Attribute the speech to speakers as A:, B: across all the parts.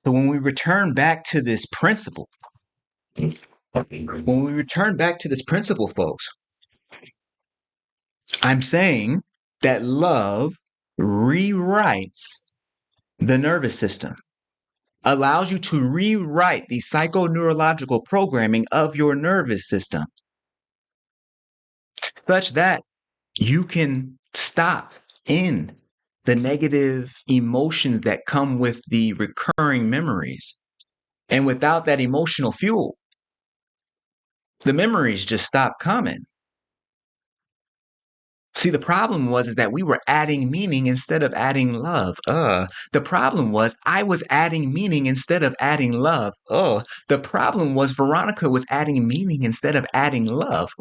A: So when we return back to this principle, folks, I'm saying that love rewrites the nervous system, allows you to rewrite the psychoneurological programming of your nervous system such that you can stop in the negative emotions that come with the recurring memories. And without that emotional fuel, the memories just stop coming. See, the problem was is that we were adding meaning instead of adding love. The problem was I was adding meaning instead of adding love. The problem was Veronica was adding meaning instead of adding love.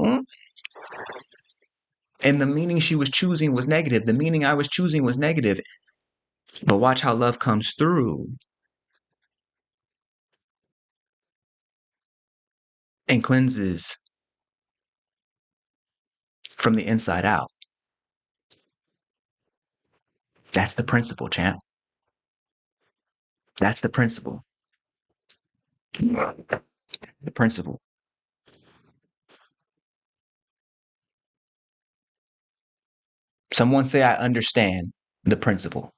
A: And the meaning she was choosing was negative. The meaning I was choosing was negative. But watch how love comes through and cleanses from the inside out. That's the principle, champ. That's the principle. The principle. Someone say I understand the principle.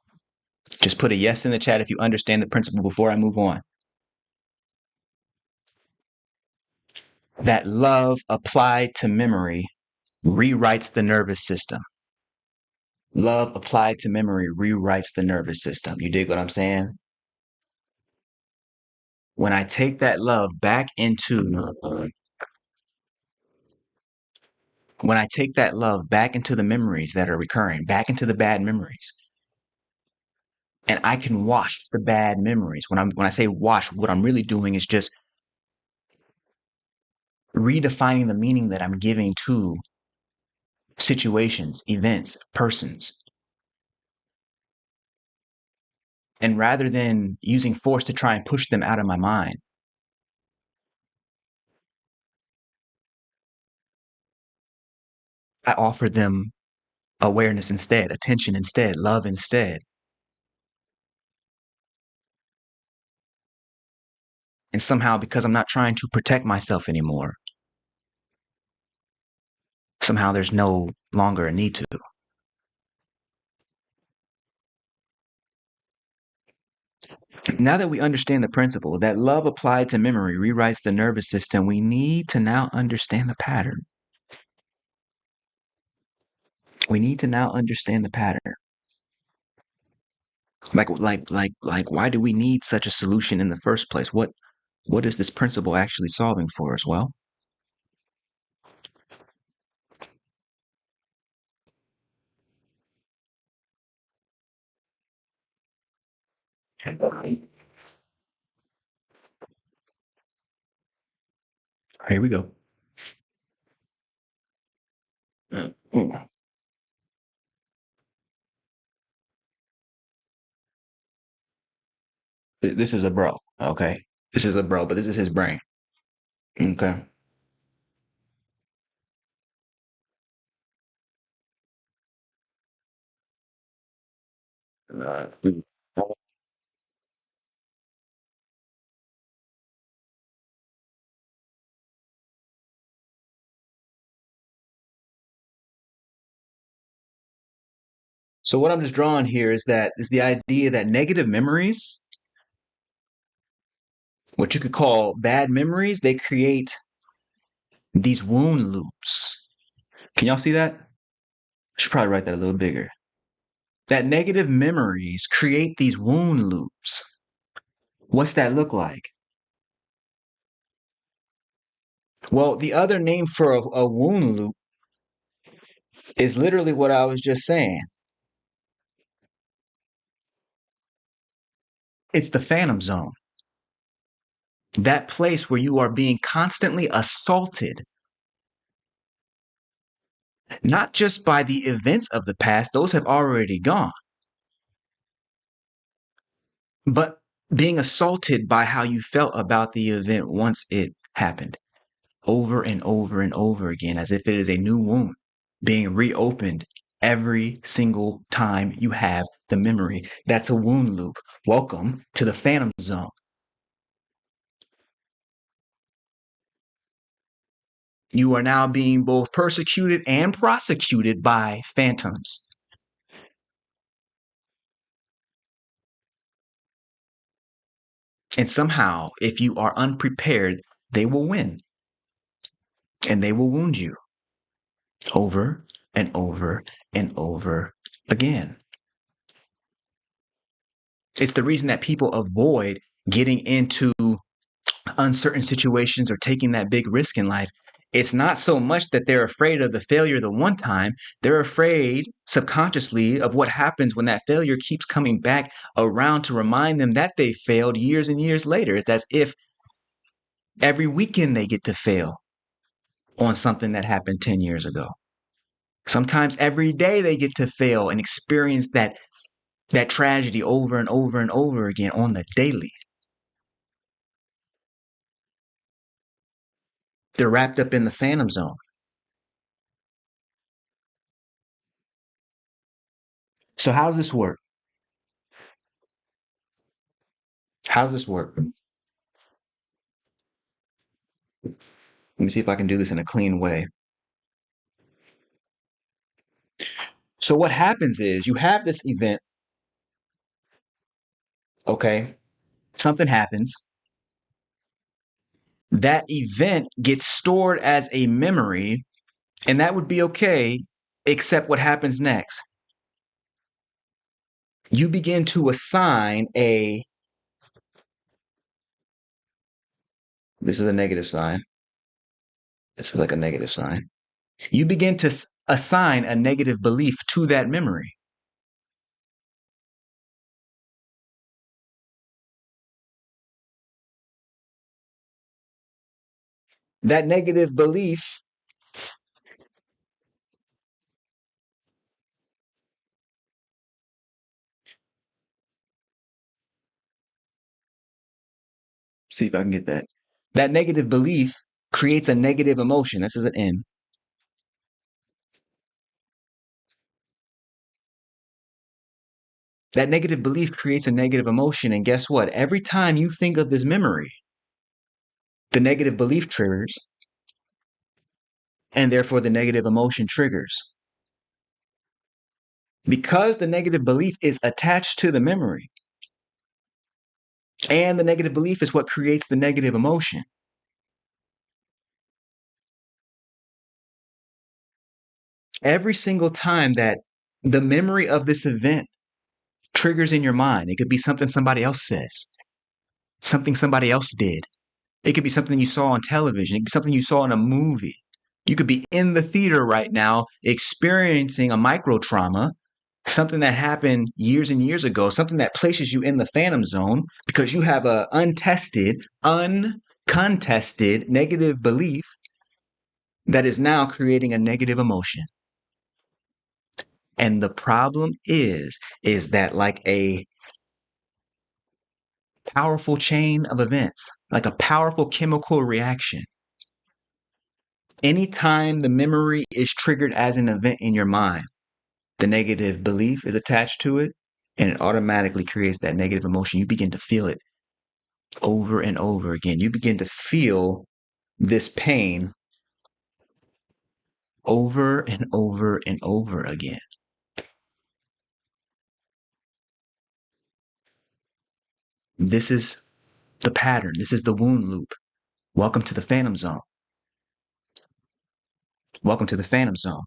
A: Just put a yes in the chat if you understand the principle before I move on. That love applied to memory rewrites the nervous system. Love applied to memory rewrites the nervous system. You dig what I'm saying? When I take that love back into the memories that are recurring, back into the bad memories, and I can wash the bad memories. When I say wash, what I'm really doing is just redefining the meaning that I'm giving to situations, events, persons. And rather than using force to try and push them out of my mind, I offer them awareness instead, attention instead, love instead. And somehow, because I'm not trying to protect myself anymore, somehow there's no longer a need to. Now that we understand the principle that love applied to memory rewrites the nervous system, we need to now understand the pattern. We need to now understand the pattern. Like, why do we need such a solution in the first place? What is this principle actually solving for us? Well, here we go. This is a bro, okay? This is a bro, but this is his brain. Okay. Uh, so what I'm just drawing here is the idea that negative memories, what you could call bad memories, they create these wound loops. Can y'all see that? I should probably write that a little bigger. That negative memories create these wound loops. What's that look like? Well, the other name for a wound loop is literally what I was just saying. It's the phantom zone. That place where you are being constantly assaulted, not just by the events of the past, those have already gone, but being assaulted by how you felt about the event once it happened over and over and over again, as if it is a new wound being reopened every single time you have the memory. That's a wound loop. Welcome to the phantom zone. You are now being both persecuted and prosecuted by phantoms. And somehow, if you are unprepared, they will win and they will wound you over and over and over again. It's the reason that people avoid getting into uncertain situations or taking that big risk in life. It's not so much that they're afraid of the failure the one time, they're afraid subconsciously of what happens when that failure keeps coming back around to remind them that they failed years and years later. It's as if every weekend they get to fail on something that happened 10 years ago. Sometimes every day they get to fail and experience that tragedy over and over and over again on the daily. They're wrapped up in the phantom zone. So how does this work? How does this work? Let me see if I can do this in a clean way. So what happens is you have this event, okay? Something happens. That event gets stored as a memory, and that would be okay, except what happens next. You begin to assign this is a negative sign. This is like a negative sign. You begin to assign a negative belief to that memory. That negative belief, see if I can get that. That negative belief creates a negative emotion. This is an N. That negative belief creates a negative emotion. And guess what? Every time you think of this memory, the negative belief triggers, and therefore the negative emotion triggers. Because the negative belief is attached to the memory, and the negative belief is what creates the negative emotion. Every single time that the memory of this event triggers in your mind, it could be something somebody else says, something somebody else did. It could be something you saw on television. It could be something you saw in a movie. You could be in the theater right now experiencing a micro trauma, something that happened years and years ago, something that places you in the phantom zone because you have a untested, uncontested negative belief that is now creating a negative emotion. And the problem is that like a powerful chain of events, like a powerful chemical reaction, anytime the memory is triggered as an event in your mind, the negative belief is attached to it, and it automatically creates that negative emotion. You begin to feel it over and over again. You begin to feel this pain over and over and over again. This is the pattern. This is the wound loop. Welcome to the phantom zone. Welcome to the phantom zone.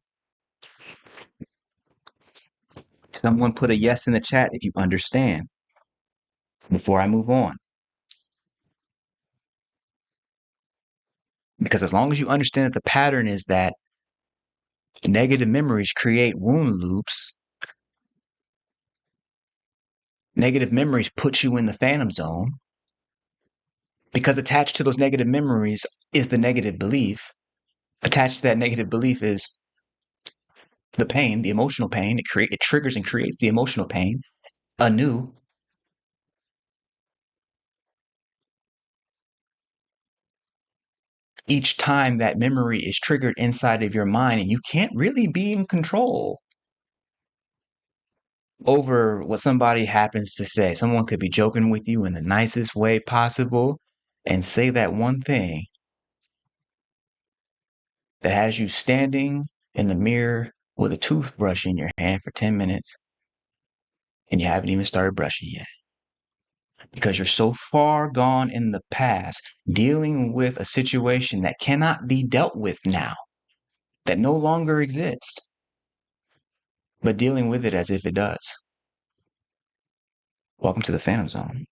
A: Someone put a yes in the chat if you understand before I move on. Because as long as you understand that the pattern is that negative memories create wound loops, negative memories put you in the phantom zone, because attached to those negative memories is the negative belief. Attached to that negative belief is the pain, the emotional pain. It triggers and creates the emotional pain anew. Each time that memory is triggered inside of your mind, and you can't really be in control over what somebody happens to say. Someone could be joking with you in the nicest way possible and say that one thing that has you standing in the mirror with a toothbrush in your hand for 10 minutes and you haven't even started brushing yet. Because you're so far gone in the past, dealing with a situation that cannot be dealt with now, that no longer exists, but dealing with it as if it does. Welcome to the Phantom Zone.